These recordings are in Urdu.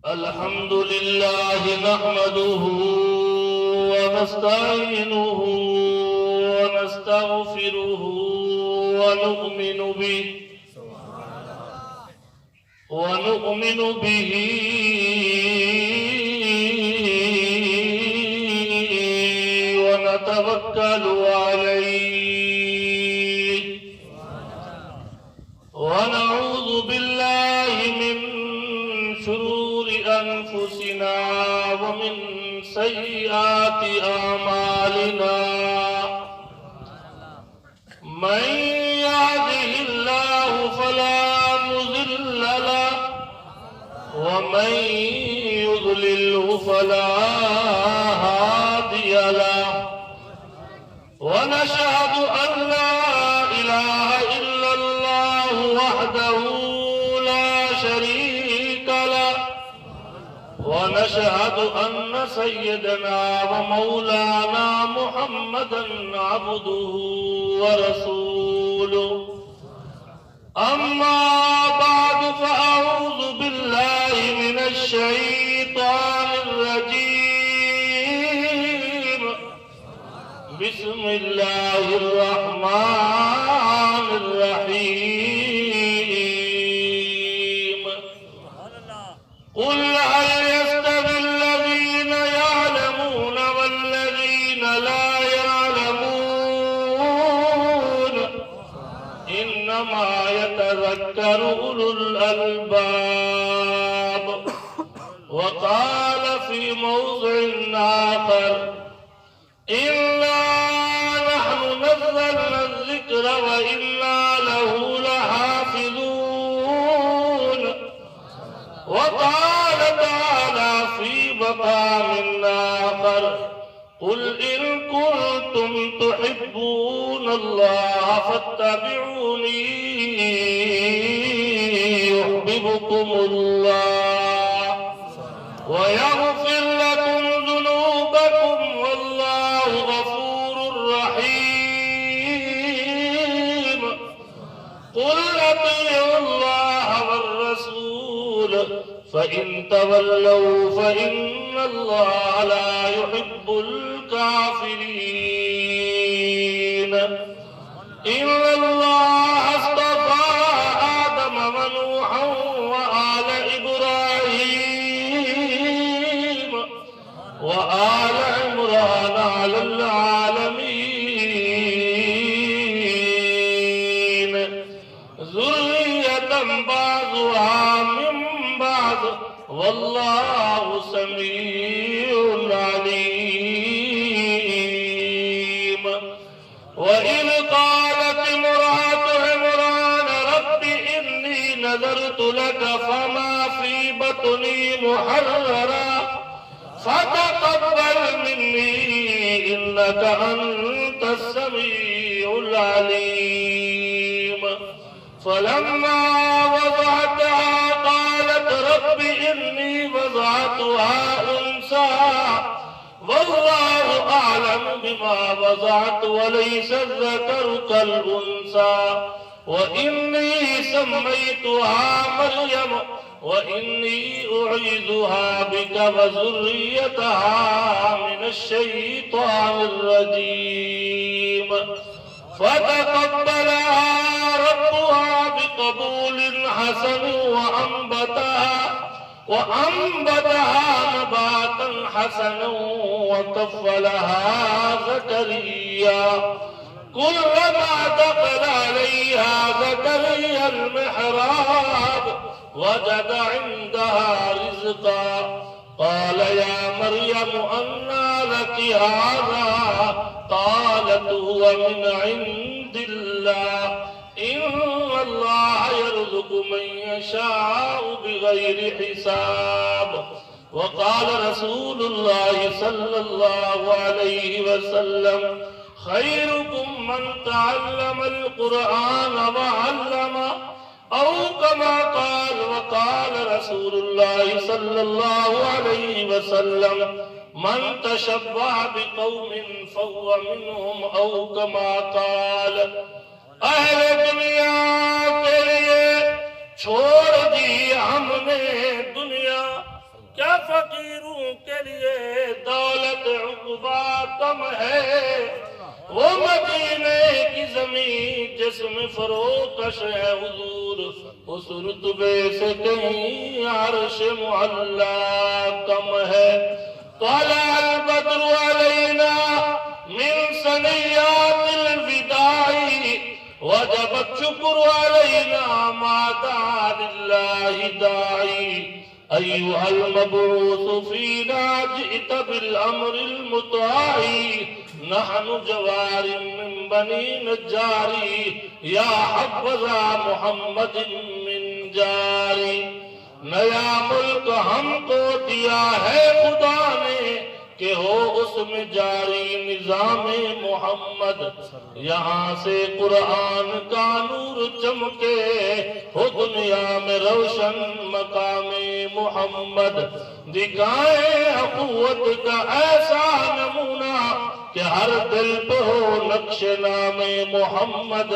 الحمد لله نحمده ونستعينه ونستغفره ونؤمن به ونتوكل عليه ونعوذ بالله من شرور أنفسنا ومن سيئات أعمالنا من يهده الله فلا مضل له ومن يضلله فلا هادي له ونشهد أن لا إله إلا الله وحده لا شريك له ونشهد أن سيدنا ومولانا محمدا عبده ورسوله أما بعد فأعوذ بالله من الشيطان الرجيم بسم الله الرحمن الرحيم قل هل يستوي الذين يعلمون والذين لا يعلمون إنما يتذكر أولو الألباب وقال في موضع آخر إنا نحن نزلنا الذكر وإنا له لحافظون وقال تعالى في مقام آخر قل إن كنتم تحبون الله فاتبعوني يحببكم الله ويغفر لكم ذنوبكم والله غفور رحيم قل أطيعوا الله والرسول فإن تولوا فإن الله لا يحب الكافرين إن الله اصطفى آدم ونوحا وآل إبراهيم وآل عمران على العالمين ذرية بعضها من بعض والله سميع عليم وإذ قالت امرأة عمران رب إني نذرت لك فما في بطني محررا فتقبل مني إنك أنت السميع العليم فلما وضعتها قالت رب إني وضعتها أنثى والله أعلم بما وضعت وليس الذكر كالأنثى وإني سميتها مريم وإني أعيذها بك وذريتها من الشيطان الرجيم فتقبلها ربها بقبول حسن وأنبتها نباتا حسنا وكفلها زكريا كلما دخل عليها زكريا المحراب وجد عندها رزقا قال يا مريم أنى لك هذا قالت هو من عند الله إن الله يرزق من يشاء بغير حساب وقال رسول الله صلى الله عليه وسلم خيركم من تعلم القرآن وعلمه أو كما قال وقال رسول الله صلى الله عليه وسلم من تشبع بقوم فهو منهم أو كما قال اہل دنیا کے لیے چھوڑ دی ہم نے دنیا فقیروں کے لیے دولت عقبا کم ہے، وہ مدینے کی زمین جس میں فروکش ہے حضور، اس رتبے سے کہیں عرش معلا کم ہے۔ طلع البدر علینا من ثنیات الوداع، وجب الشکر علینا ما دعا للہ داعی، ایہا المبعوث فینا جئت بالامر المطاع، نحن جوار من بنی نجاری، یا حبذا محمد من جاری۔ نیا ملک ہم کو دیا ہے خدا نے، کہ ہو اس میں جاری نظام محمد، یہاں سے قرآن کا نور چمکے، ہو دنیا میں روشن مقام محمد، دکھائیں قوت کا ایسا نمونہ کہ ہر دل پہ ہو نقش نام محمد۔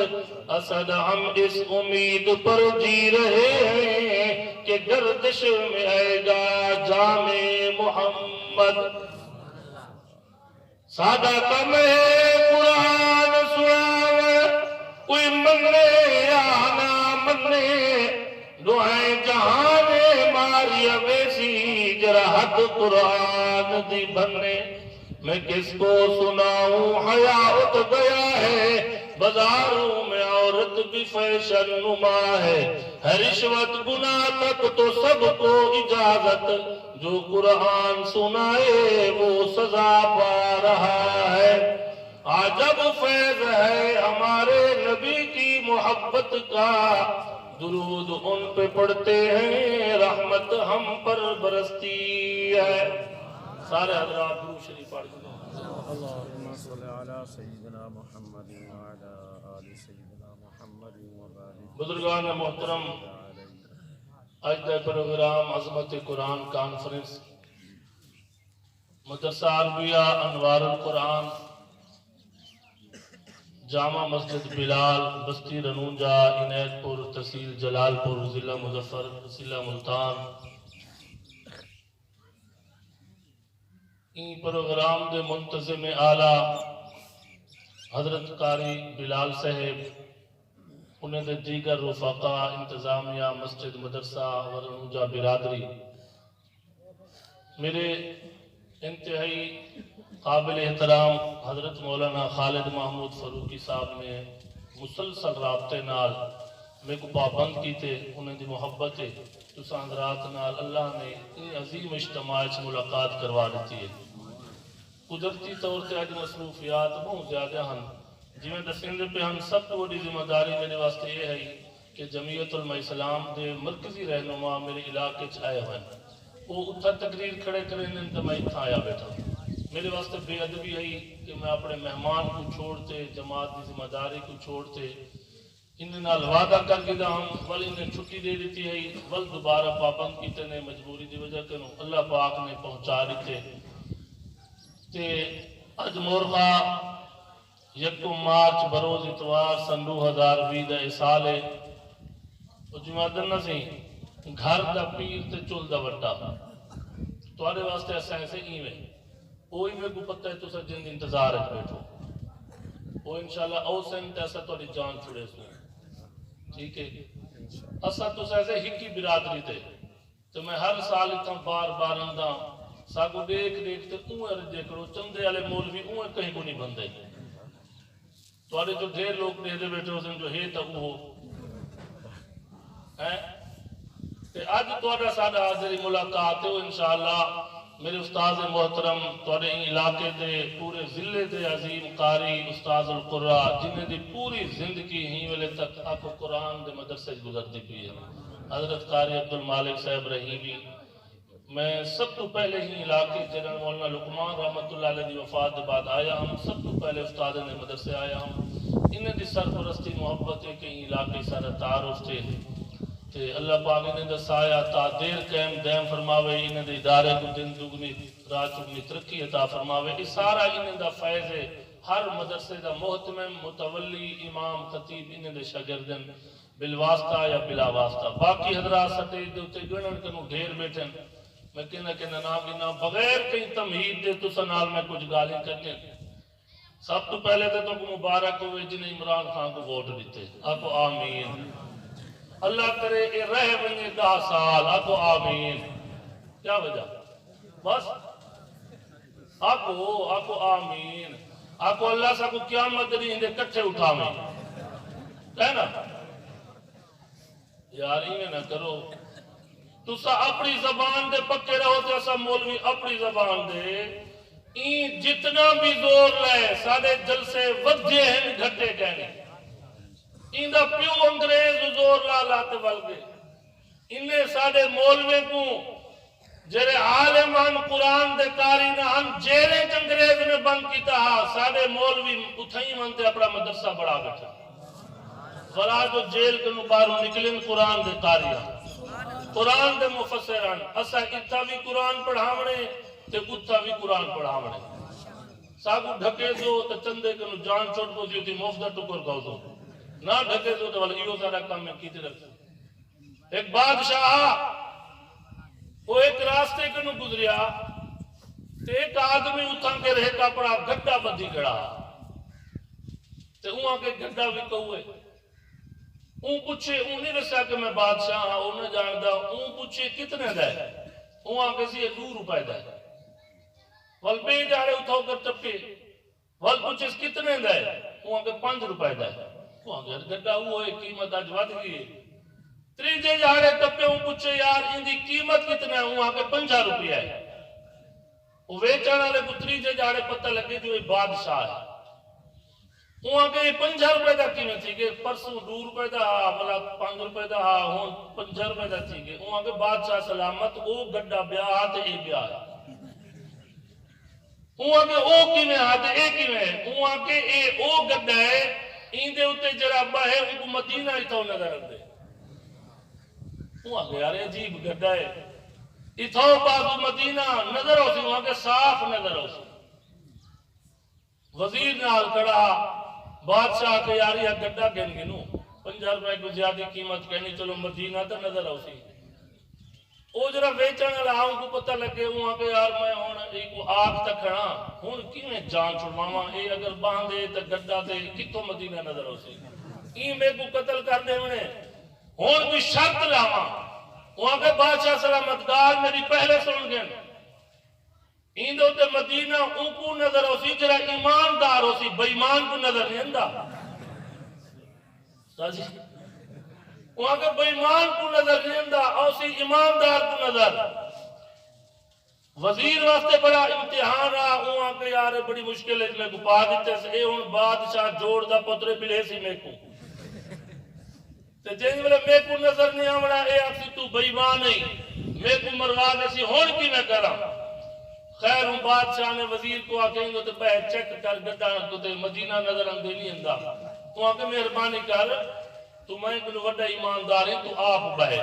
اسد ہم اس امید پر جی رہے ہیں کہ گردش میں آئے گا جام محمد۔ سادہ کم قرآن سناوے، کوئی مننے یا نہ مننے، دعائیں جہاں نے ماری ویسی جرحت قرآن دی بننے۔ میں کس کو سناؤں حیا اٹھ گیا ہے، بازاروں میں عورت بھی فیشن نما ہے، ہے رشوت گناہ تک تو سب کو اجازت، جو قرآن سنائے وہ سزا پا رہا ہے۔ عجب فیض ہے ہمارے نبی کی محبت کا، درود ان پہ پڑھتے ہیں رحمت ہم پر برستی ہے۔ سارے حضرات درود شریف پڑھ دیں۔ اللهم صل على سيدنا محمد وعلى آل سيدنا محمد وبارك بزرگان محترم، آج دا پروگرام عظمت قرآن کانفرنس مدرسہ عربیہ انوار القرآن جامع مسجد بلال بستی رنونجا عنایت پور تحصیل جلال پور ضلع مظفر ضلع ملتان، این پروگرام دے منتظم اعلیٰ حضرت قاری بلال صاحب، انہیں دے دیگر رفقا انتظامیہ مسجد مدرسہ ورنوجہ برادری، میرے انتہائی قابل احترام حضرت مولانا خالد محمود فاروقی صاحب نے مسلسل رابطے نال میں کو پابند کی تھے، انہیں دی محبت ہے تو حضرات نال اللہ نے ان عظیم اجتماع سے ملاقات کروا دیتی ہے۔ قدرتی طور سے آج مصروفیات بہت زیادہ ہیں، جی میں دسندے پہ ہم سب کو بڑی ذمہ داری میرے واسطے یہ ہے کہ جمعیت علماء اسلام دے مرکزی رہنما میرے علاقے آئے ہوئے ہیں، وہ اتھا تقریر کھڑے کریں تو میں اتھا آیا بیٹھا میرے واسطے بے ادبی ہے کہ میں اپنے مہمان کو چھوڑتے جماعت کی ذمہ داری کو چھوڑتے انہیں نال وعدہ کر کے ہم ول انہیں چھٹی دے دیتی ہے ول دوبارہ پابند کیتے نے مجبوری دی وجہ کہ اللہ پاک نے پہنچا دیتے تے اج مورخا یکم مارچ بروز اتوار سن 2020 دا سال ہے جمعہ دن نہ سی گھر دا پیر تے چول دا وٹا تواڈے واسطے ایسے ایویں کوئی میں کو پتہ ہے تو سا جن انتظار ہے بیٹھو وہ انشاءاللہ او سن تے ایسا تواڈی جان چھڑے سو ٹھیک ہے اسا تو ایسے ہکی برادری تے تو میں ہر سال اتنا بار بار انداں ساکو دیکھ تے اوہ رجے کرو چندے والے مولوی اوہ کہیں کو نہیں بندے تواڈے جو ڈھیر لوگ دے بیٹھے ہو سن جو ہے تا وہ ہے تے اج تواڈا ساڈا حاضری ملاقات ہے انشاءاللہ میرے استاد محترم تواڈے علاقے دے پورے ضلع دے عظیم قاری استاد القرآ جنہیں دی پوری زندگی ہی ویلے تک آپ قرآن دے مدرسے گزرتی پئی ہے حضرت قاری عبدالمالک صاحب رحیمی میں سب تو پہلے ہی علاقے جنرل مولانا لقمان رحمت اللہ علیہ دی وفات کے بعد آیا ہم سب تو پہلے استاد نے مدرسے آیا ہم انہیں دی سرپرستی محبت ہے کہ علاقے سارا تعارف تھے تے اللہ پاک انہیں دسایا تا دیر قائم دائم فرماوے انہیں دے ادارے کو دن دگنی رات چگنی ترقی عطا فرماوے اس سارا انہیں دا فیض ہے ہر مدرسے دا محتمم متولی امام خطیب انہیں دے شاگردن بالواسطہ یا بلا واسطہ باقی حضرات سٹے دے اتے گنن کنو ڈھیر بیٹھن میں کہنا نام گنا بغیر کہیں تمہید دے تو سنال میں کچھ گالیں کرنے سب تو پہلے تو مبارک ہوئے جنہیں عمران خان کو ووٹ دیتے آکو آمین اللہ کرے اے رہ بنے 10 سال آکو آمین کیا وجہ بس آکو آمین آکو اللہ سا کو قیامت نہیں ہندے کٹھے اٹھاویں کہنا یار یہ نہ کرو تو سا اپنی زبان دے پکے رہو تو ایسا مولوی اپنی زبان دے این جتنا بھی زور لائے سارے جلسے وجہ ہیں گھٹے کہنے این دا پیو انگریز زور لا لاتے والگے انہیں سارے مولوے کو جرے عالمان قرآن دے کاری نہ ہم جیلے انگریز نے بند کیتا سارے مولوی اتھائی منتے اپنا مدرسہ بڑھا بیٹھا فرا جو جیل کے نباروں نکلیں قرآن دے کاریاں قرآن دے مفسران اسا اتھا بھی قرآن پڑھاونے تے اتھا بھی قرآن پڑھاونے ساگو ڈھکے دو تے چندے کنو جان چھوٹ کو دیو تھی مفدہ ٹکر گاؤ دو نہ ڈھکے دو تے والا ایو سارا کام میں کیتے رکھتے ایک بادشاہ وہ ایک راستے کنو گزریا تے ایک آدمی اتھا کے رہے کپڑا گھٹا بدھی کھڑا تے وہاں کے گھٹا بھی کہوئے اون پوچھے اون نہیں رسا کہ میں بادشاہ ہاں اون نہ جاندہ اون پوچھے کتنے دے اون آگے سی 2 روپے دے وال بے جاڑے اتھاؤ کر ٹپے وال پوچھے کتنے دے اون آگے 5 روپے دے اون آگے گھٹا وہ ہے قیمت آج ود گئی تریجے جاڑے ٹپے اون پوچھے یار ان دی قیمت کتنے ہے اون آگے 50 روپے ہے وہ ویچانا لے کو تریجے جاڑے پتہ لگے جو یہ بادشاہ ہے وہاں کے 50 روپے دا قیمت تھی کہ پرسوں 2 روپے دا بلا 5 روپے دا ہون 50 روپے دا تھی کہ وہاں کے بادشاہ سلامت او گڈا بیا آتے اے بیا وہاں کے او کی میں آتے اے کی میں وہاں کے اے او گڈا ہے این دے اتے جرابہ ہے ان کو مدینہ اتھاؤ نظر رکھ دے وہاں کے یار عجیب گڈا ہے اتھاؤ بازو مدینہ نظر ہو سی وہاں کے صاف نظر ہو سی وزیر نال کڑا بادشاہ کے یاری یا گڈا گن گنو 50 روپے کو زیادہ قیمت کہنی چلو مدینہ تا نظر آؤ سی او جرا ویچن لاؤں کو پتہ لگے وہاں کے یار میں ہون ایک آگ تک کھڑا ہون کیویں جان چھڑواواں اے اگر باندھے تے گڈا تے کتوں مدینہ نظر آؤ سی این میں کو قتل کر دے ونے ہون کوئی شرط لاواں وہاں کے بادشاہ سلامتگار میری پہلے سن گئے این دو تے مدینہ ان کو نظر ہو سی جرا ایماندار ہو سی بیمان کو نظر نہیں اندہ سازی وہاں کے بیمان کو نظر نہیں اندہ اور سی ایماندار کو نظر وزیر واسطے بڑا امتحان رہا وہاں کے یار بڑی مشکل ہے میں کو پا دیتے سے اے ان بادشاہ جوڑ دا پترے بلے سی میں کو تے جنہی بلے میں کو نظر نہیں آمڑا اے آپ سی تو بیمان نہیں میں کو مروا دے سی ہون کی میں کرا خیر ہوں بادشاہ نے وزیر کو آکیں گے تو بہ چیک کر گڈا تو تے مدینہ نظر اندے نہیں اندہ تو آکے مہربانی کر تو میں کنو وڈا ایماندار ہے تو آپ بہے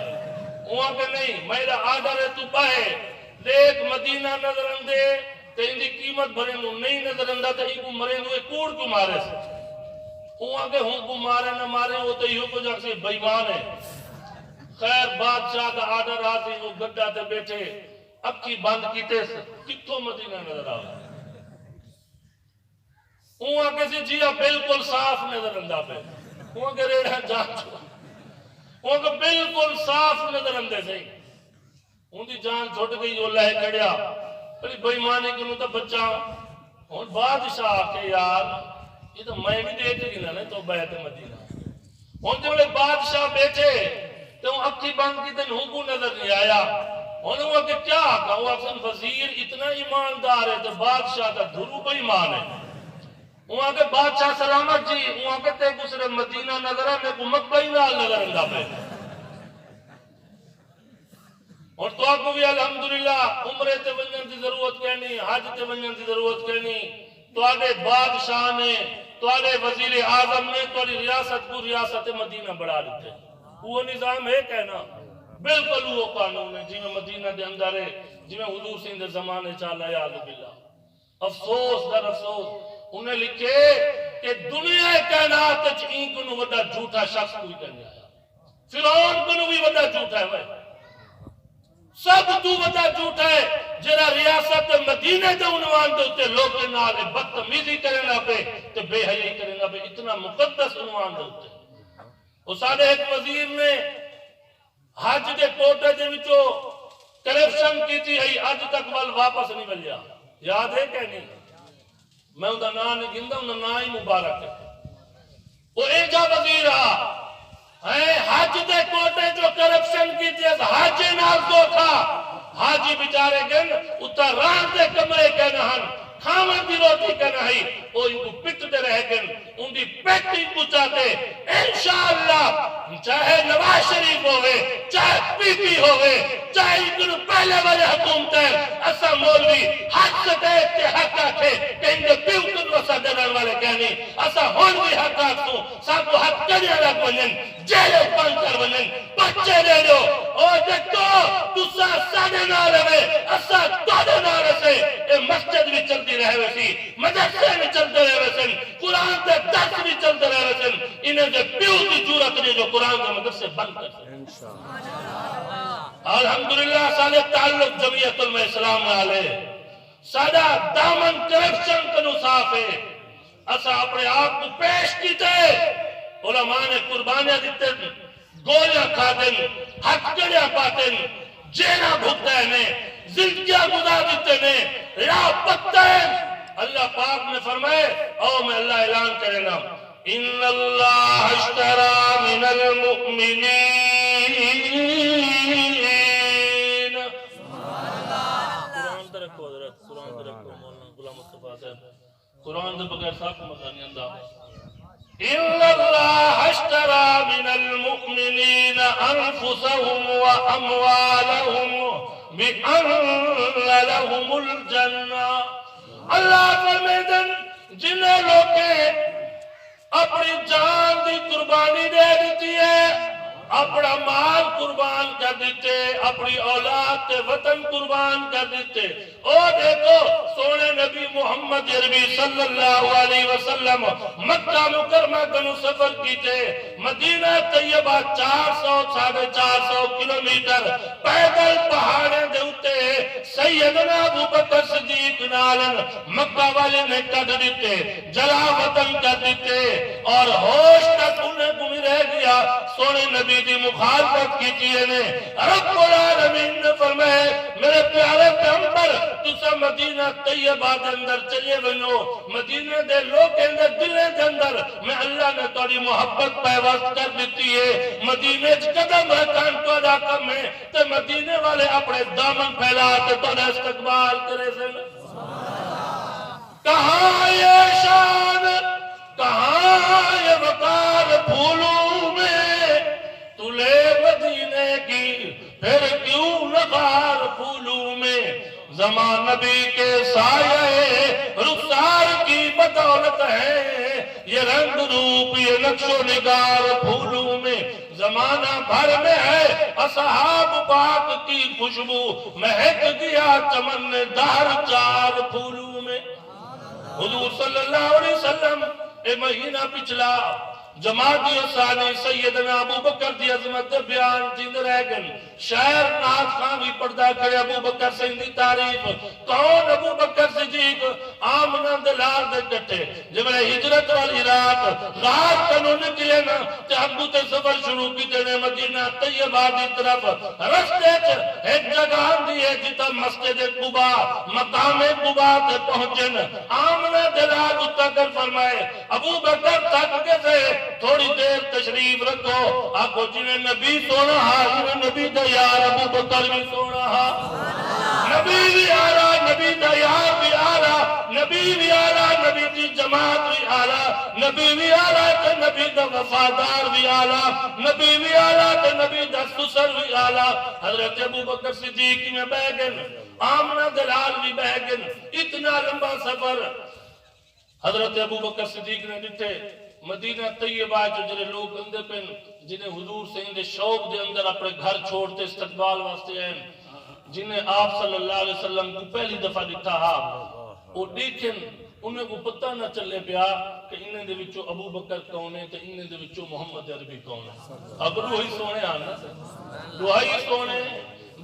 وہ آکے نہیں میرا آڈر ہے تو بہے دیکھ مدینہ نظر اندے تے ان دی قیمت بھرے نو نہیں نظر اندہ تے ان کو مرے نو ایک کوڑ کو مارے سے وہ آکے ہوں کو مارے نہ مارے وہ تے یوں کو جا سے بیمان ہے خیر بادشاہ کا آڈر آتی وہ گڈا تے بیٹھے اکی بند کیتے سے کتوں مدینہ نظر آئے وہ آگے سے جیا بالکل صاف نظر اندہ پہ وہ آگے ریڑھا جان چھوڑا وہ آگے بالکل صاف نظر اندے سے ان دی جان چھوٹ گئی جو لہ کڑیا پہلی بیمانی کنو تا بچہ اور بادشاہ کے یار یہ تو میں بھی دیکھ گی نا تو بیعت مدینہ ان جو بادشاہ بیٹھے تو اکی بند کی دن ہوں کو نظر نہیں آیا انہوں نے کہا کیا کہا وہ اکسن وزیر اتنا ایماندار ہے تو بادشاہ کا دھرو بے ایمان ہے وہاں کے بادشاہ سلامت جی وہاں کے تے گسرے مدینہ نظر ہے میں کو مکہ ہی نال نظر اندہ پہ اور تو آپ کو بھی الحمدللہ عمرے تے ونجن کی ضرورت کہنی حج تے ونجن کی ضرورت کہنی تو آدھے بادشاہ نے تو آدھے وزیر اعظم نے تو آدھے ریاست کو ریاست مدینہ بڑھا لیتے وہ نظام ہے کہنا بالکل وہ قانون ہے جی میں مدینہ دے اندر ہے جی میں حضور سے اندر زمانے چالا یا علیہ باللہ افسوس در افسوس انہیں لکھے کہ دنیا کائنات چین کنو وڈا جھوٹا شخص کوئی کرنے آیا فرعون کنو بھی وڈا جھوٹا ہے سب تو وڈا جھوٹ ہے جڑا ریاست مدینے دے عنوان دے اوتے لوکاں نال بدتمیزی کرنا پے تے بے حیائی کرنا پے، اتنا مقدس عنوان دے اوتے۔ او ساڈے ایک وزیر نے حج دے کوٹے دے وچوں کرپشن کیتی ہے، اج تک ول واپس نہیں ملیا، یاد ہے کہ نہیں؟ میں انہاں نام نہیں گندا، انہاں نام ہی مبارک ہے۔ وہ ایجا وزیر حج دے کوٹے جو کرپشن کی تیز حاجی نال دھوکھا، حاجی بیچارے گن اتھا ران دے کمرے کے نہن کھاون دی روٹی کے نہیں، وہ ان کو پٹتے رہ گن ان دی پیٹی پچاتے۔ انشاءاللہ چاہے نواز شریف ہوئے، چاہے پی پی ہوئے، چاہے اتنے پہلے والے حکومت ہے، ایسا مولوی حق سکے تے حق آکھے کہ ان کے پیو کن وسا دینے والے کہنی ایسا ہون بھی حق آکھوں سب کو حق کرنے لگ ونن جیلے پان کر ونن بچے لے لو اور دیکھو تسا سانے نہ رہے ایسا تودے نہ رسے اے مسجد بھی چلتی رہے ویسی مدرسے بھی چلتے رہے ویسن قرآن دے درس بھی چلتے رہے ویسن انہیں دے پیو دی جورت نے جو قرآن کے مدرسے بند کر سکتے۔ الحمدللہ سالے تعلق جمعیت علماء اسلام علیہ سادہ دامن کرپشن کنو صاف ہے، اسا اپنے آپ کو پیش کیتے علماء نے قربانیاں دیتے گولیاں کھاتن ہتکڑیاں پاتن جینا بھگتے نے زندگیاں گزار دیتے نے راہ پکتے اللہ پاک نے فرمائے او میں اللہ اعلان کرے گا ان اللہ اشترى من المؤمنین قرآن در رکھو حضرت، قرآن در رکھو مولانا غلام مصطفیٰ صاحب، قرآن در بغیر صاحب کو مزہ نہیں اندہ ان اللہ اشترى من المؤمنین انفسهم واموالهم بان لهم الجنہ۔ اللہ فرمیدن جنہیں لوگیں اپنی جان دی قربانی دے دیتی ہے، اپنا مال قربان کر دیتے، اپنی اولاد کے وطن قربان کر دیتے۔ اور دیکھو سونے نبی محمد عربی صلی اللہ علیہ وسلم مکہ مکرمہ کنو سفر کیتے، مدینہ طیبہ 400-450 کلومیٹر پیدل پہاڑیں دے اتے سیدنا ابو بکر صدیق نالن مکہ والے نے کٹ دیتے، جلا وطن کر دیتے اور ہوش تک انہیں گمی رہ گیا۔ سونے نبی دی مخالفت کی چیئے نے رب العالمین نے فرمائے میرے پیارے پیغمبر تسا مدینہ طیبہ دے اندر چلے بنو، مدینہ دے لوگ اندر دلیں دے اندر میں اللہ نے توڑی محبت پیوست کر دیتی ہے، مدینہ قدم رکھان تو ادا کم ہے تو مدینہ والے اپنے دامن پھیلا تو توڑا استقبال کرے سے کہاں یہ شان کہاں یہ وقار پھولوں میں تلے مدینے کی پھر کیوں نخار پھولوں میں زمان نبی کے سائے رخسار کی بدولت ہے یہ رنگ روپ یہ نقش و نگار پھولوں میں زمانہ بھر میں ہے اصحاب پاک کی خوشبو مہک دیا چمن دار چار پھولوں میں۔ حضور صلی اللہ علیہ وسلم اے مہینہ پچھلا جماعتی ثانی سیدنا ابو بکر دی عظمت بیان جند رہ گن شاعر ناز خان بھی پردہ کرے ابو بکر سے اندی تعریف کون ابو بکر صدیق آمنہ دلال دے کٹے جب ہجرت والی رات رات کنو نکلے نا تے ابو تے سفر شروع کی تے مدینہ طیبہ دی طرف رستے چ ایک جگہ دی ہے جتا مسجد قبا مقام قبا تے پہنچن آمنہ دلال اتا کر فرمائے ابو بکر تک کے سے تھوڑی دیر تشریف رکھو آکو جنہیں نبی سونا ہا جنہیں نبی دا یار ابو بکر بھی سونا ہا نبی بھی آرہا نبی دا یار بھی آرہا نبی بھی آرہا نبی دی جماعت بھی آرہا نبی بھی آرہا کہ نبی دا وفادار بھی آرہا نبی بھی آرہا کہ نبی دا سسر بھی آرہا حضرت ابو بکر صدیقی میں بیگن آمنہ دلال بھی بیگن اتنا لمبا سفر حضرت ابو بکر صدیق نے دیتے مدینہ طیبہ جو جنہیں لوگ اندر پن جنہیں حضور سے اندے شوق دے اندر اپنے گھر چھوڑتے استقبال واسطے ہیں جنہیں آپ صلی اللہ علیہ وسلم کو پہلی دفعہ دکھتا ہاں وہ دیکھیں انہیں کو پتہ نہ چلے پیا کہ انہیں دے وچوں ابو بکر کون ہے تو انہیں دے وچوں محمد عربی کون ہے اب روحی سونے آنا روحی سونے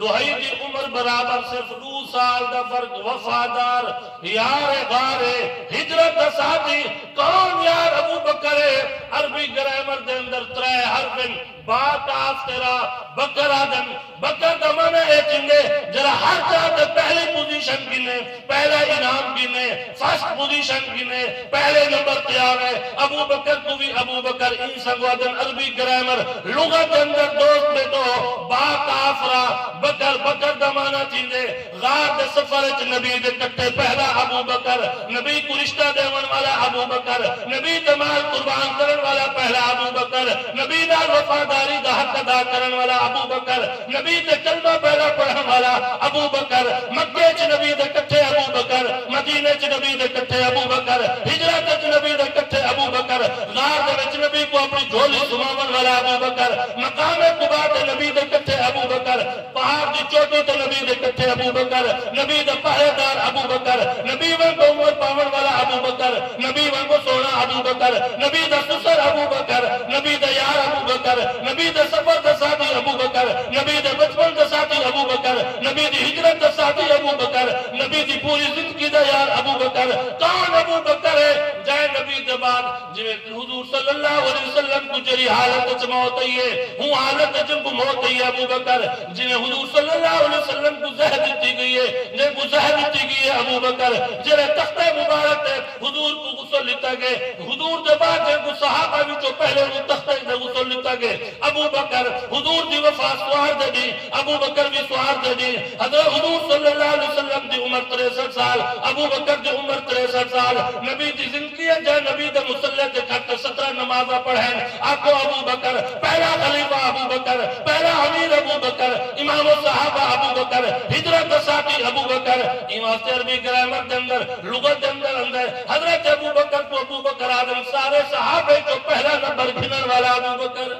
دہائی دی عمر برابر صرف 2 سال دا فرق وفادار یار غارے ہجرت دا ساتھی کون یار ابو بکر ہے عربی گرامر دے اندر 3 حرفن بات آفترا بکر آدم بکر دا معنی ہے چنگے جرا ہر جاتے پہلی پوزیشن گنے پہلا انعام گنے فرسٹ پوزیشن گنے پہلے نمبر تیار ہے ابو بکر کو بھی ابو بکر انسان وادن عربی گرامر لغت اندر دوست میں تو بات آفرا بکر بکر دا معنی چنگے غار دے سفر اچ نبی دے کٹے پہلا ابو بکر نبی کو رشتہ دیون والا ابو بکر نبی دمال قربان کرن والا پہلا ابو بکر نبی دا وفاداری دا حق ادا کرن والا ابو بکر نبی دے کلمہ پہلا پڑھن والا ابو بکر مکے چ نبی دے کٹھے ابو بکر مدینے چ نبی دے کٹھے ابو بکر ہجرت چ نبی دے کٹھے ابو بکر غار دے وچ نبی کو اپنی جھولی سماون والا ابو بکر مقام قباء تے نبی دے کٹھے ابو بکر پہاڑ دی چوٹی تے نبی دے کٹھے ابو بکر نبی دے پہرے دار ابو بکر نبی وانگو عمر پاون والا ابو بکر نبی وانگو سونا ابو بکر نبی دا سسر ابو بکر نبی دا یار ابو بکر نبی دا سفر دا ساتھی ابو بکر نبی دا بچپن دا ساتھی ابو بکر نبی دی ہجرت دا ساتھی ابو بکر نبی دی پوری زندگی دا یار ابو بکر کون ابو بکر ہے جائے نبی دے بعد جویں حضور صلی اللہ علیہ وسلم کو جری حالت وچ موت آئی ہے ہوں حالت وچ کو موت آئی ہے ابو بکر جویں حضور صلی اللہ علیہ وسلم کو زہر دتی گئی ہے جن کو زہر دتی گئی ہے ابو بکر جڑے تخت مبارک ہے حضور کو غسل لیتا گئے حضور دے بعد جن کو صحابہ وچوں پہلے وہ تخت دے غسل لیتا گئے ابو بکر حضور دی وفات سوار دے دی ابو بکر بھی سوار دے دی حضرت حضور صلی اللہ علیہ وسلم دی عمر 63 سال ابو بکر دی عمر 63 سال نبی دی زندگی ہے جائے نبی دے مصلی تے کھٹ 17 نمازہ پڑھیں آکو ابو بکر پہلا خلیفہ ابو بکر پہلا امیر ابو بکر امام صحابہ ابو بکر ہجرت ساتھی ابو بکر امام عربی گرامر دے اندر لغت دے اندر حضرت ابو بکر کو ابو بکر آدم سارے صحابے جو پہلا نمبر گھنن والا ابو بکر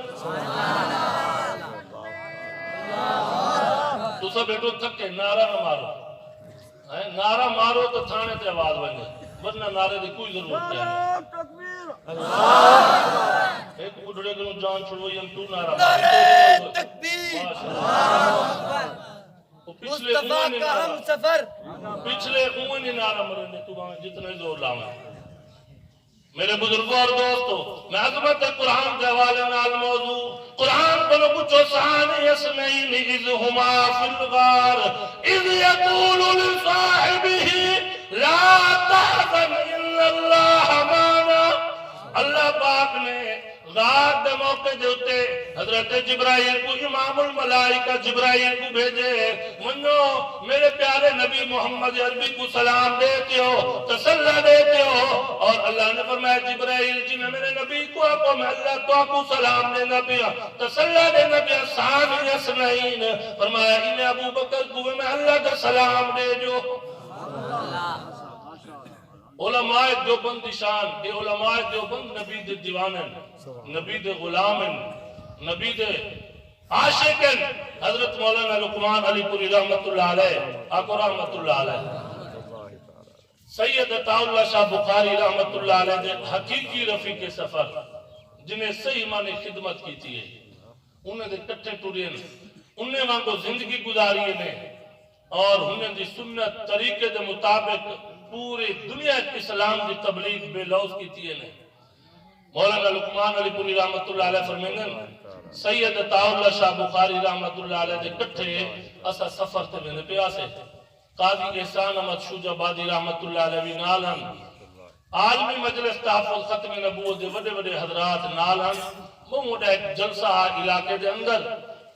تو سب بیٹو تھکے نعرہ نہ مارو نعرہ مارو تو تھانے تے آواز بنے ورنہ نعرے دی کوئی ضرورت نہیں ایک بڑھڑے کو جان چھوڑوئی ہم تو نعرہ مارو تکبیر مصطفیٰ کا ہم سفر پچھلے اوہنی نعرہ مرنے تو وہاں جتنے زور لاؤں میرے بزرگوں اور دوستو میں عظمت قرآن کے حوالے نال موضوع قرآن کو کچھ ثانی اسنین اذ ہما فی الغار اذ یقول لصاحبہ لا تحزن ان اللہ معنا اللہ پاک نے غار دے موقع دے ہوتے حضرت جبرائیل کو امام الملائکہ جبرائیل کو بھیجے منو میرے پیارے نبی محمد عربی کو سلام دیتے ہو تسلہ دیتے ہو اور اللہ نے فرمایا جبرائیل جی میں میرے نبی کو آپ میں اللہ تو کو سلام دینا پیا تسلہ دینا پیا ثانی اسنین فرمایا انہیں ابو بکر کو میں اللہ کا سلام دے جو علماء دیوبند شان اے علماء دیوبند نبی دے دیوانن نبی دے غلامن نبی دے عاشقن حضرت مولانا لقمان علی پوری رحمت اللہ علیہ آقا رحمت اللہ علیہ سید عطا اللہ شاہ بخاری رحمت اللہ علیہ دے حقیقی رفیق سفر جنہیں صحیح معنی خدمت کی تھی انہیں دے کٹھے ٹورین انہیں وہاں کو زندگی گزاری نے اور انہیں دی سنت طریقے دے مطابق پوری دنیا اسلام دی تبلیغ بے لوز کی تھی نے مولانا لقمان علی پوری رحمت اللہ علیہ فرمینگن سید عطا اللہ شاہ بخاری رحمت اللہ علیہ دے کٹھے اسا سفر تے میں پیاسے قاضی احسان احمد شوجابادی رحمت اللہ علیہ بھی نالن عالمی مجلس تحفظ ختم نبوت دے وڈے وڈے حضرات نالن موڈا ایک جلسہ علاقے دے اندر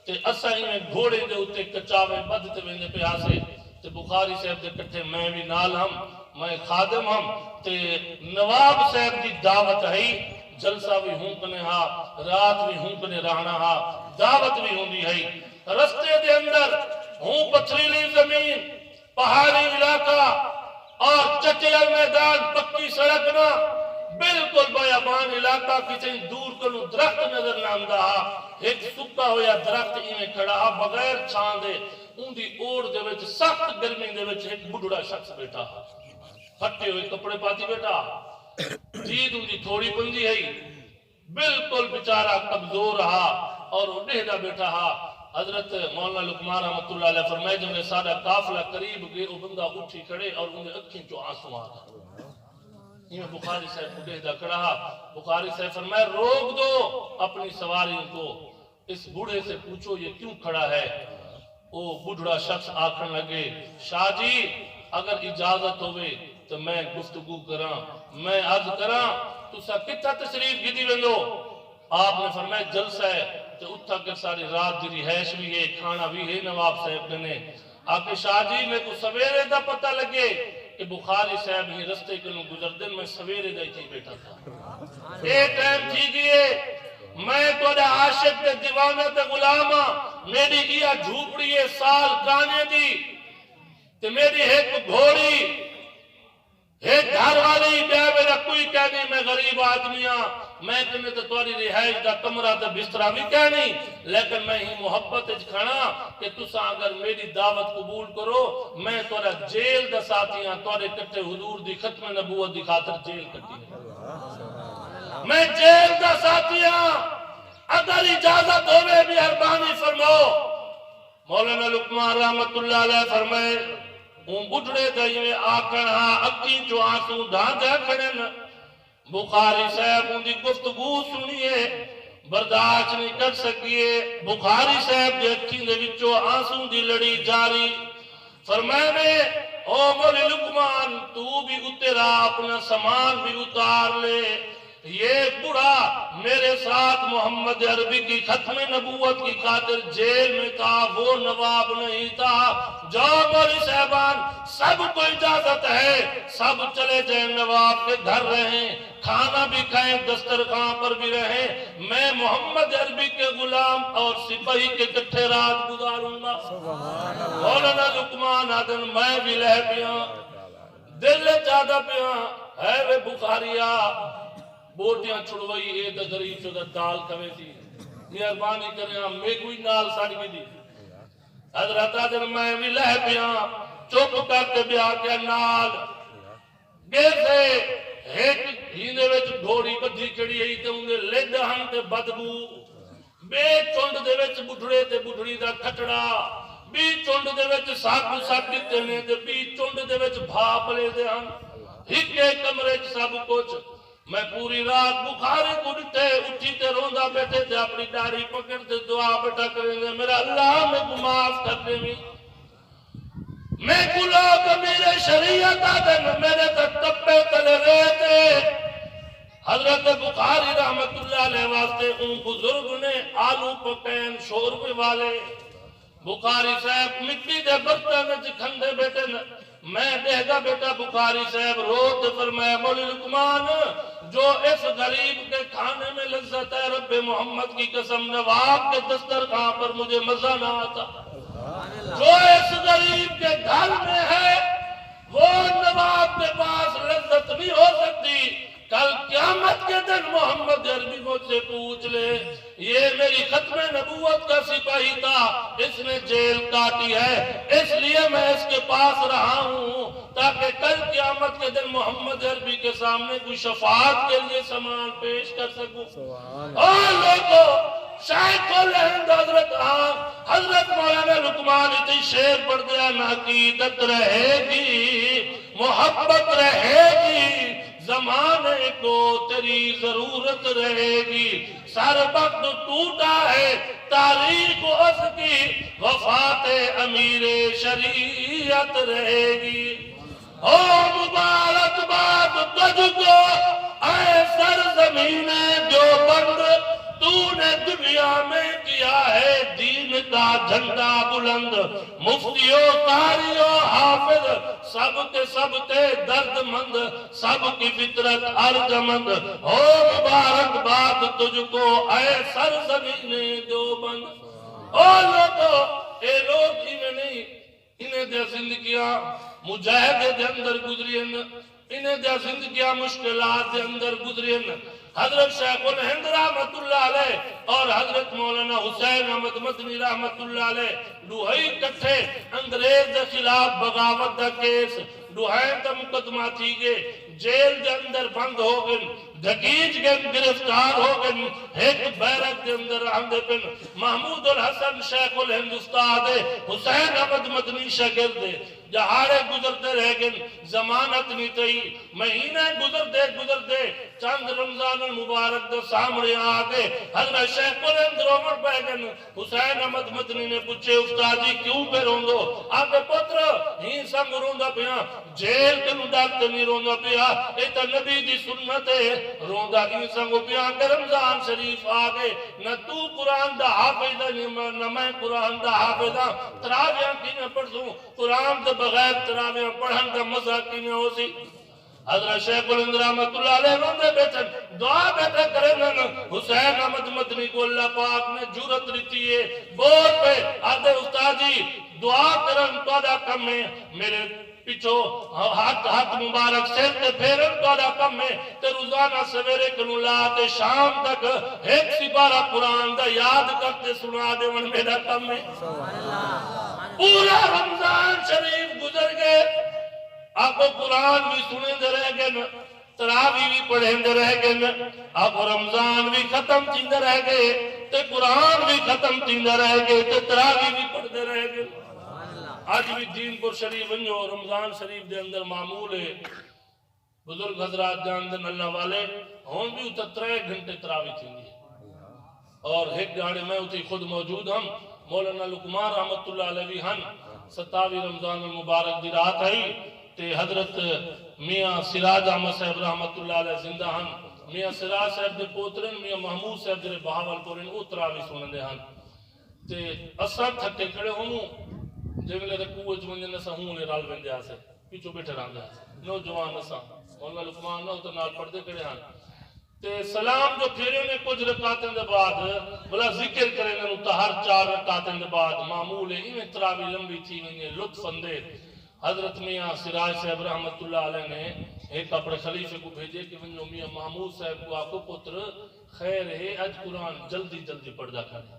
تے اسا ہی گھوڑے دے اتے کچاوے بد تے میں پیاسے تے بخاری صاحب دے کٹھے میں بھی نال ہم میں خادم ہم تے نواب صاحب دی دعوت ہے جلسہ بھی ہوں کنے ہاں رات بھی ہوں کنے رہنا ہاں دعوت بھی ہوں دی ہے رستے دے اندر ہوں پتھریلی زمین پہاڑی علاقہ اور چچیل میدان پکی سڑک نہ بالکل بیابان علاقہ کسی دور کنو درخت نظر نام دا ایک سکا ہویا درخت ہی میں کھڑا بغیر چھان دے ان دی اوڑ دے وچ سخت گرمی دے وچ ایک بڑھڑا شخص بیٹھا پھٹے ہوئے کپڑے پاتی بیٹھا جید ان دی تھوڑی پنجی ہے بالکل بیچارہ کمزور رہا اور وہ ڈہدا بیٹھا حضرت مولانا لقمان رحمۃ اللہ علیہ فرمائے جب نے سارا قافلہ قریب گئے وہ بندہ اٹھی کھڑے اور انہیں اکھیں چو آنسو آ گئے. یہ بخاری صاحب کو دیدہ کڑا. بخاری صاحب فرمائے روک دو اپنی سواریوں کو, اس بوڑھے سے پوچھو یہ کیوں کھڑا ہے. وہ بڑھڑا شخص آکھن لگے شاہ جی اگر اجازت ہوئے تو میں گفتگو کراں, میں عرض کراں تسا کتھا تشریف گدی ویندو. آپ نے فرمایا جلسہ ہے تو اتھا کر ساری رات دی رہائش بھی ہے, کھانا بھی ہے نواب صاحب نے. آپ کے شاہ جی میں کو سویرے دا پتہ لگے کہ بخاری صاحب ہی رستے کنوں گزر دن میں سویرے دا ہی بیٹھا تھا. ایک ٹائم تھی گئے میں تو دا عاشق تے دیوانہ تے غلامہ, میری گیا جھوپڑی سال کانے دی تے میری ایک گھوڑی ایک گھر والی بیا میرا کوئی کہنی میں غریب آدمیاں, میں کہنے تو تواری رہائش دا کمرہ تے بسترہ بھی کہنی, لیکن میں ہی محبت کھڑا کہ تسا اگر میری دعوت قبول کرو میں تورا جیل دا ساتھیاں تورے کٹھے حضور دی ختم نبوت دی خاطر جیل کٹی ہے. میں جیل دا ساتھیاں اگر اجازت ہوئے مہربانی فرماؤ. مولانا لقمان رحمت اللہ علیہ فرمائے اون بڑھڑے دائیوے آکڑا اکی جو آنسو ڈھانجا کھڑن. بخاری صاحب ان دی گفتگو سنیے برداشت نہیں کر سکیے. بخاری صاحب دے اکھیں دے وچوں آنسو دی لڑی جاری. فرمائے او مولی لقمان تو بھی اترا اپنا سامان بھی اتار لے, یہ بڑا میرے ساتھ محمد عربی کی ختم نبوت کی خاطر جیل میں تھا, وہ نواب نہیں تھا. جاؤ مولی صاحبان سب کو اجازت ہے, سب چلے جائیں نواب کے گھر رہیں, کھانا بھی کھائیں دسترخوان پر بھی رہیں, میں محمد عربی کے غلام اور سپاہی کے کٹھے رات گزاروں گا. مولانا لقمان آدن میں بھی لہ پیا دل چاہتا پیا ہے وے بخاریا بوٹیاں چھڑوائی اے دا غریب شدہ دال کھوے تھی, مہربانی کریں میں کوئی نال ساڑی بھی دی. حضرت آدن میں بھی لہ پیا چپ کر کے بیا کے نال گے سے ایک ہینے وچ گھوڑی بدھی کڑی ہے تے انہیں لڈ ہن تے بدبو, بے چونڈ دے وچ بڑھڑے تے بڑھڑی دا کھٹڑا, بی چونڈ دے وچ ساکو ساک دیتے نے تے بی چونڈ دے وچ بھاپ لے دے ہن, ہکے کمرے سب کچھ. میں پوری رات بخاری کو ڈٹھے اٹھی تے روندا بیٹھے تے اپنی داڑھی پکڑ تے دعا بیٹھا کریں گے میرا اللہ میں کو معاف کر دے میں کو لوگ میرے شریعت آدن میرے تک تپے تلے رہتے. حضرت بخاری رحمت اللہ علیہ واسطے ان بزرگ نے آلو پکین شوربے والے. بخاری صاحب مٹی دے برتن وچ کھندے بیٹھے میں دے گا بیٹا بخاری صاحب روت فرمایا مولی لقمان جو اس غریب کے کھانے میں لذت ہے رب محمد کی قسم نواب کے دسترخوان پر مجھے مزہ نہ آتا. جو اس غریب کے گھر میں ہے وہ نواب کے پاس لذت نہیں ہو سکتی. کل قیامت کے دن محمد عربی مجھ سے پوچھ لے یہ میری ختم نبوت کا سپاہی تھا, اس نے جیل کاٹی ہے, اس لیے میں اس کے پاس رہا ہوں تاکہ کل قیامت کے دن محمد عربی کے سامنے کوئی شفاعت کے لیے سامان پیش کر سکوں. اور لوگوں شاید کو لہند حضرت مولانا لقمان اتنی شیر پڑھ دیا نہ عقیدت رہے گی محبت رہے گی زمانے کو تیری ضرورت رہے گی. سر وقت ٹوٹا ہے تاریخ اس کی وفات امیر شریعت رہے گی. او مبارک باد تجھ کو اے سرزمین دیوبند, تو نے دنیا میں کیا ہے دین کا جھنڈا بلند. مفتیوں قاریوں حافظ سب کے سب تھے درد مند, سب کی فطرت ارجمند. ہو مبارک باد تجھ کو اے سرزمین دیوبند. او لوگو اے لوگ ہی نہیں انہیں دے زندگیاں مجاہدے دے اندر گزرین, انہیں دے زندگیاں مشکلات دے اندر گزرین. حضرت شیخ الہند رحمت اللہ علیہ اور حضرت مولانا حسین احمد مدنی رحمت اللہ علیہ دوہی کٹھے انگریز دے خلاف بغاوت دا کیس دوہین دا مقدمہ تھی گے, جیل دے اندر بند ہو گئے. دھکیج گئے گرفتار ہو گئے ایک بیرک کے اندر آندے پن محمود الحسن شیخ الہند استاد حسین احمد مدنی شاگرد جہارے گزرتے رہ گئے زمانت نہیں تھی مہینے گزرتے چند رمضان المبارک دے سامنے آگے حضرت شیخ الہند رومڑ پہ گئے حسین احمد مدنی نے پوچھے استادی کیوں پہ روندو آگے پتر ہی سنگ روندا پیا جیل کے ڈاکتے نہیں روندا پیا ایتا نبی دی سنت ہے روندا ہی سنگ پیا کہ رمضان شریف آگے نہ تو قرآن دا حافظ نہ میں قرآن دا حافظ تراویاں کی میں پڑھ دوں قرآن دا بغیر تراویاں پڑھن کا مزہ کی میں ہو سی حضرت شیخ الہند رحمت اللہ علیہ روندے بیٹھن دعا بیٹھے کریں حسین احمد مدنی کو اللہ پاک نے جرت رہتی ہے بول پہ آدھے استادی دعا کرن توڑا کم ہے میرے پیچھو ہاتھ مبارک سیر تے پھیرن توڑا کم ہے تے روزانہ سویرے کنو لاتے شام تک ایک سپارہ قرآن دا یاد کرتے سنا دے من میرا کم ہے پورا رمضان شریف گزر گئے آپ کو قرآن بھی سنے دے رہ گئے تراوی بھی پڑھیں دے رہ گئے آپ کو رمضان بھی ختم تھی دے رہ گئے تے قرآن بھی ختم تھی دے رہ گئے تے تراوی بھی پڑھ دے رہ گئے آج بھی دین پر شریف انجو رمضان شریف دے اندر معمول ہے بزرگ حضرات جان دن اللہ والے ہون بھی اتر 3 گھنٹے تراوی تھی دی اور ایک گاڑی میں اتی خود موجود ہم مولانا لقمان رحمت اللہ علیہ ہن 27 رمضان المبارک دی رات آئی تے حضرت میاں سراج احمد صاحب رحمت اللہ علیہ زندہ ہن میاں سراج صاحب دے پوترن میاں محمود صاحب دے بہاول پورن اتراوی سنن دے ہن تے اثر تھکے کھڑے ہوں جنگلے رکوع جمنجن نسا ہوں نے رال بندے آسے پیچھو بیٹھے رہاں دے نوجوان نسا مولانا لقمان نہ ہوتا نال پڑھ دے کھڑے ہن تے سلام جو پھیرے نے کچھ رکعتیں دے بعد بلا ذکر کریں گے تو ہر 4 رکعتیں دے بعد معمول ہے انہیں تراوی لمبی تھی انہیں لطف اندے حضرت میاں سراج صاحب رحمت اللہ علیہ نے ایک اپنے خلیفے کو بھیجے کہ ونجو میاں محمود صاحب کو آکو پتر خیر ہے اج قرآن جلدی جلدی پڑھدا کریں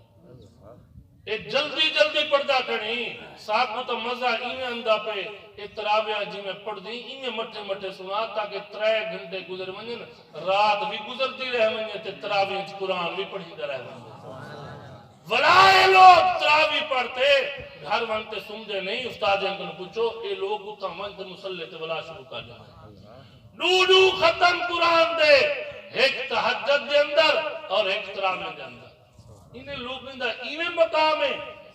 اے جلدی پڑھدا کریں ساتھ کو تو مزہ ایمیں اندہ پہ اے تراویہ جی میں پڑھ دی ایمیں مٹھے مٹھے سنا تاکہ 3 گھنٹے گزر منجن رات بھی گزرتی رہ منجن تے تراویہ جی قرآن بھی پڑھی دا رہ منجن ولائے لوگ تراوی پڑھتے ہر وقت سمجھے نہیں استاد ان کو پوچھو اے لوگ اتنا وقت مسلح تے ولا شروع کر جائیں ڈو ختم قرآن دے ایک تہجد دے اندر اور ایک تراوی دے اندر انہیں لوگ اندہ ایویں مقام ہے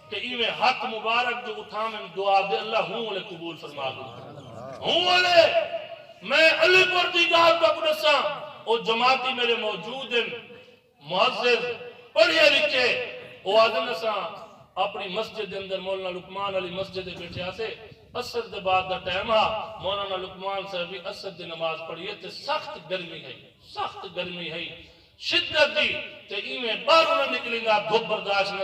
کہ ایویں ہاتھ مبارک جو اٹھامیں دعا دے اللہ ہوں لے قبول فرما دوں ہوں لے میں علی پر دی گال تک نسا او جماعتی میرے موجود ہیں معزز پڑھے لکھے او آدھن نسا اپنی مسجد اندر مولانا لقمان علی مسجد بیٹھے آسے اثر دے بعد دا ٹائم مولانا لقمان صاحب بھی اثر دے نماز پڑھیے تے سخت گرمی ہے شدت دی تے ایویں باہر نہ نکلیں گا دھوپ برداشت نہ